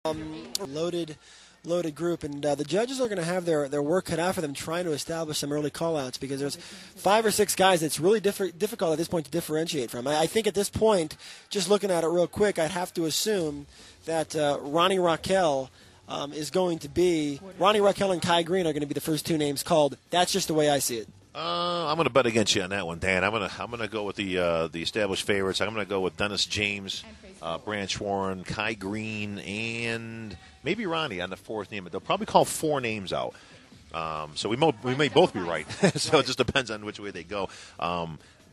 Loaded group, and the judges are going to have their work cut out for them trying to establish some early call-outs because there's 5 or 6 guys that's really difficult at this point to differentiate from. I think at this point, just looking at it real quick, I'd have to assume that Ronnie Raquel is going to be – Ronnie Raquel and Kai Green are going to be the first 2 names called. That's just the way I see it. I'm going to bet against you on that one, Dan. I'm going to go with the established favorites. I'm going to go with Dennis James, Branch Warren, Kai Green, and maybe Ronnie on the 4th name. But they'll probably call 4 names out. So we may both be right. So it just depends on which way they go.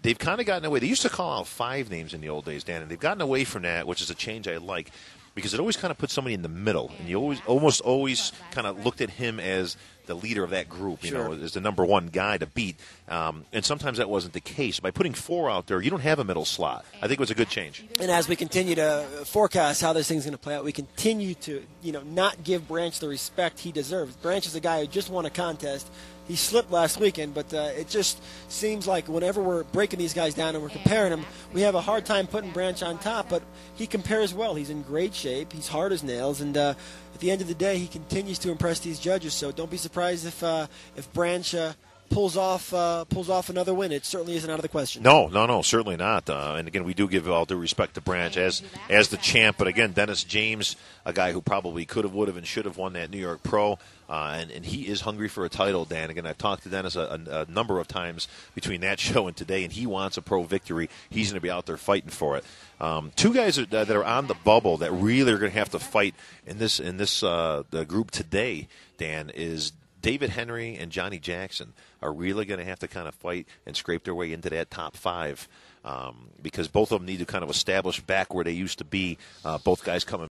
They've kind of gotten away. They used to call out 5 names in the old days, Dan, and they've gotten away from that, which is a change I like. Because it always kind of puts somebody in the middle, and you almost always kind of looked at him as the leader of that group, you know, as the number 1 guy to beat. And sometimes that wasn't the case. By putting 4 out there, you don't have a middle slot. I think it was a good change. And as we continue to forecast how this thing's going to play out, we continue to, not give Branch the respect he deserves. Branch is a guy who just won a contest. He slipped last weekend, but it just seems like whenever we're breaking these guys down and we're comparing them, we have a hard time putting Branch on top, but he compares well. He's in great shape. He's hard as nails, and at the end of the day, he continues to impress these judges, so don't be surprised if Branch pulls off another win. It certainly isn't out of the question. No, certainly not. And again, we do give all due respect to Branch as the champ. But again, Dennis James, a guy who probably could have, would have, and should have won that New York Pro, and he is hungry for a title. Dan, again, I've talked to Dennis a number of times between that show and today, and he wants a pro victory. He's going to be out there fighting for it. 2 guys that are on the bubble that really are going to have to fight in this the group today, Dan, is David Henry and Johnny Jackson are really going to have to kind of fight and scrape their way into that top 5 because both of them need to kind of establish back where they used to be. Both guys coming